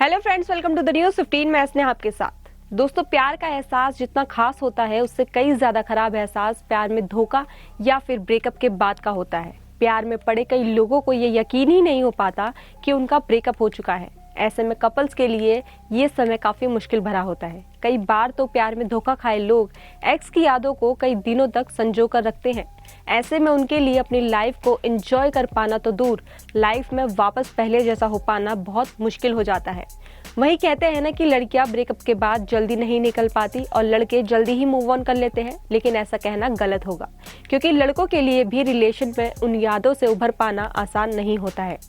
Hello friends, welcome to the news 15। मैं स्नेहा आपके साथ। दोस्तों, प्यार का एहसास जितना खास होता है उससे कई ज्यादा खराब एहसास प्यार में धोखा या फिर ब्रेकअप के बाद का होता है। प्यार में पड़े कई लोगों को ये यकीन ही नहीं हो पाता कि उनका ब्रेकअप हो चुका है। ऐसे में कपल्स के लिए ये समय काफी मुश्किल भरा होता है। कई बार तो प्यार में धोखा खाए लोग एक्स की यादों को कई दिनों तक संजो कर रखते हैं। ऐसे में उनके लिए अपनी लाइफ को एंजॉय कर पाना तो दूर, लाइफ में वापस पहले जैसा हो पाना बहुत मुश्किल हो जाता है। वही कहते हैं ना कि लड़कियां ब्रेकअप के बाद जल्दी नहीं निकल पाती और लड़के जल्दी ही मूव ऑन कर लेते हैं, लेकिन ऐसा कहना गलत होगा, क्योंकि लड़कों के लिए भी रिलेशन में उन यादों से उभर पाना आसान नहीं होता है।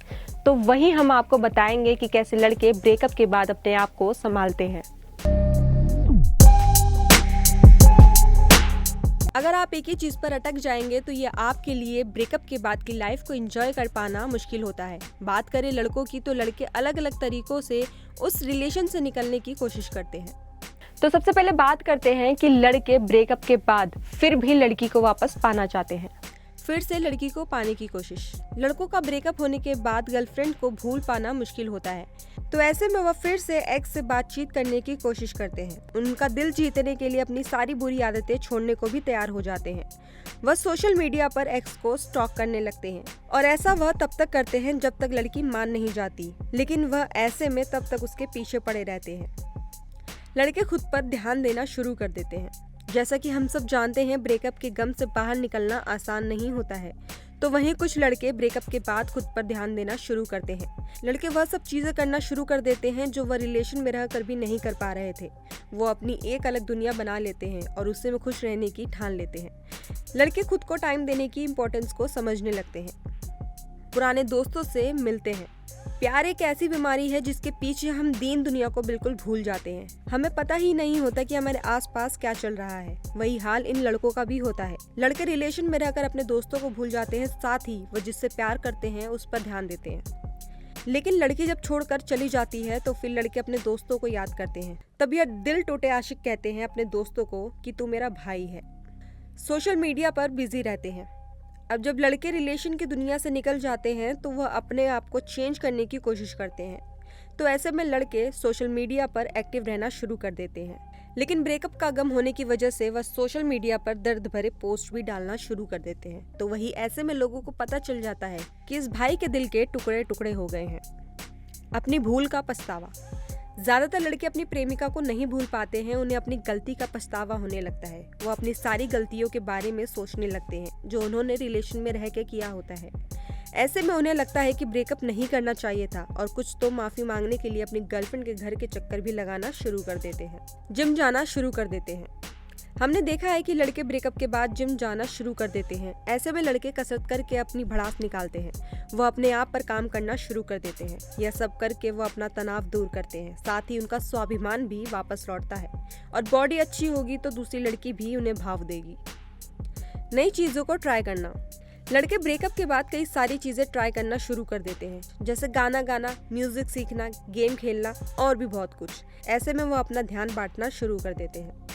तो वही हम आपको बताएंगे कि कैसे लड़के ब्रेकअप के बाद अपने आप को संभालते हैं। अगर आप एक ही चीज पर अटक जाएंगे तो ये आपके लिए ब्रेकअप के बाद की लाइफ को एंजॉय कर पाना मुश्किल होता है। बात करें लड़कों की तो लड़के अलग अलग तरीकों से उस रिलेशन से निकलने की कोशिश करते हैं। तो सबसे पहले बात करते हैं कि लड़के ब्रेकअप के बाद फिर भी लड़की को वापस पाना चाहते हैं। फिर से लड़की को पाने की कोशिश। लड़कों का ब्रेकअप होने के बाद गर्लफ्रेंड को भूल पाना मुश्किल होता है, तो ऐसे में वह फिर से एक्स से बातचीत करने की कोशिश करते हैं। उनका दिल जीतने के लिए अपनी सारी बुरी आदतें छोड़ने को भी तैयार हो जाते हैं। वह सोशल मीडिया पर एक्स को स्टॉक करने लगते हैं और ऐसा वह तब तक करते हैं जब तक लड़की मान नहीं जाती, लेकिन वह ऐसे में तब तक उसके पीछे पड़े रहते हैं। लड़के खुद पर ध्यान देना शुरू कर देते हैं। जैसा कि हम सब जानते हैं, ब्रेकअप के गम से बाहर निकलना आसान नहीं होता है, तो वहीं कुछ लड़के ब्रेकअप के बाद खुद पर ध्यान देना शुरू करते हैं। लड़के वह सब चीजें करना शुरू कर देते हैं जो वह रिलेशन में रहकर भी नहीं कर पा रहे थे। वो अपनी एक अलग दुनिया बना लेते हैं और उससे में खुश रहने की ठान लेते हैं। लड़के खुद को टाइम देने की इम्पोर्टेंस को समझने लगते हैं, पुराने दोस्तों से मिलते हैं। प्यार एक ऐसी बीमारी है जिसके पीछे हम दीन दुनिया को बिल्कुल भूल जाते हैं। हमें पता ही नहीं होता कि हमारे आसपास क्या चल रहा है। वही हाल इन लड़कों का भी होता है। लड़के रिलेशन में रहकर अपने दोस्तों को भूल जाते हैं, साथ ही वो जिससे प्यार करते हैं उस पर ध्यान देते हैं। लेकिन लड़की जब छोड़कर चली जाती है तो फिर लड़के अपने दोस्तों को याद करते हैं। तब यह दिल टूटे आशिक कहते हैं अपने दोस्तों को कि तू मेरा भाई है। सोशल मीडिया पर बिजी रहते हैं। अब जब लड़के रिलेशन की दुनिया से निकल जाते हैं तो वह अपने आप को चेंज करने की कोशिश करते हैं, तो ऐसे में लड़के सोशल मीडिया पर एक्टिव रहना शुरू कर देते हैं। लेकिन ब्रेकअप का गम होने की वजह से वह सोशल मीडिया पर दर्द भरे पोस्ट भी डालना शुरू कर देते हैं। तो वही ऐसे में लोगों को पता चल जाता है कि इस भाई के दिल के टुकड़े टुकड़े हो गए हैं। अपनी भूल का पछतावा। ज्यादातर लड़के अपनी प्रेमिका को नहीं भूल पाते हैं, उन्हें अपनी गलती का पछतावा होने लगता है। वो अपनी सारी गलतियों के बारे में सोचने लगते हैं जो उन्होंने रिलेशन में रह के किया होता है। ऐसे में उन्हें लगता है कि ब्रेकअप नहीं करना चाहिए था और कुछ तो माफी मांगने के लिए अपनी गर्लफ्रेंड के घर के चक्कर भी लगाना शुरू कर देते हैं। जिम जाना शुरू कर देते हैं। हमने देखा है कि लड़के ब्रेकअप के बाद जिम जाना शुरू कर देते हैं। ऐसे में लड़के कसरत करके अपनी भड़ास निकालते हैं। वह अपने आप पर काम करना शुरू कर देते हैं। यह सब करके वो अपना तनाव दूर करते हैं, साथ ही उनका स्वाभिमान भी वापस लौटता है और बॉडी अच्छी होगी तो दूसरी लड़की भी उन्हें भाव देगी। नई चीजों को ट्राई करना। लड़के ब्रेकअप के बाद कई सारी चीजें ट्राई करना शुरू कर देते हैं, जैसे गाना गाना, म्यूजिक सीखना, गेम खेलना और भी बहुत कुछ। ऐसे में वो अपना ध्यान बांटना शुरू कर देते हैं।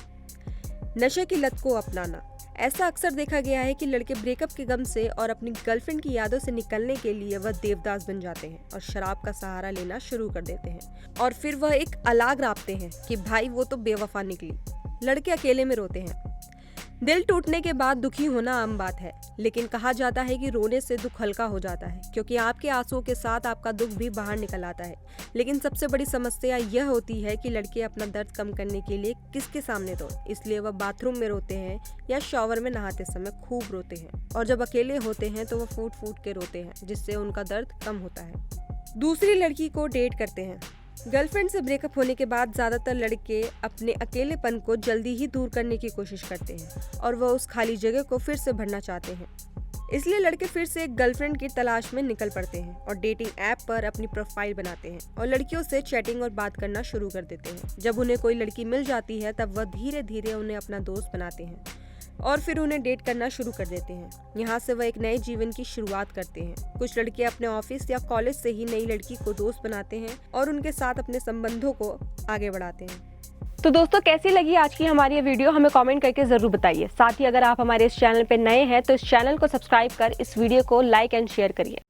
नशे की लत को अपनाना। ऐसा अक्सर देखा गया है कि लड़के ब्रेकअप के गम से और अपनी गर्लफ्रेंड की यादों से निकलने के लिए वह देवदास बन जाते हैं और शराब का सहारा लेना शुरू कर देते हैं और फिर वह एक अलाग रापते हैं कि भाई वो तो बेवफा निकली। लड़के अकेले में रोते हैं। दिल टूटने के बाद दुखी होना आम बात है, लेकिन कहा जाता है कि रोने से दुख हल्का हो जाता है, क्योंकि आपके आंसुओं के साथ आपका दुख भी बाहर निकल आता है। लेकिन सबसे बड़ी समस्या यह होती है कि लड़के अपना दर्द कम करने के लिए किसके सामने रोएं, इसलिए वह बाथरूम में रोते हैं या शॉवर में नहाते समय खूब रोते हैं, और जब अकेले होते हैं तो वह फूट फूट के रोते हैं, जिससे उनका दर्द कम होता है। दूसरी लड़की को डेट करते हैं। गर्लफ्रेंड से ब्रेकअप होने के बाद ज्यादातर लड़के अपने अकेलेपन को जल्दी ही दूर करने की कोशिश करते हैं और वह उस खाली जगह को फिर से भरना चाहते हैं। इसलिए लड़के फिर से एक गर्लफ्रेंड की तलाश में निकल पड़ते हैं और डेटिंग ऐप पर अपनी प्रोफाइल बनाते हैं और लड़कियों से चैटिंग और बात करना शुरू कर देते हैं। जब उन्हें कोई लड़की मिल जाती है तब वह धीरे धीरे उन्हें अपना दोस्त बनाते हैं और फिर उन्हें डेट करना शुरू कर देते हैं। यहाँ से वह एक नए जीवन की शुरुआत करते हैं। कुछ लड़के अपने ऑफिस या कॉलेज से ही नई लड़की को दोस्त बनाते हैं और उनके साथ अपने संबंधों को आगे बढ़ाते हैं। तो दोस्तों, कैसी लगी आज की हमारी ये वीडियो हमें कमेंट करके जरूर बताइए। साथ ही अगर आप हमारे इस चैनल पे नए हैं तो इस चैनल को सब्सक्राइब कर इस वीडियो को लाइक एंड शेयर करिए।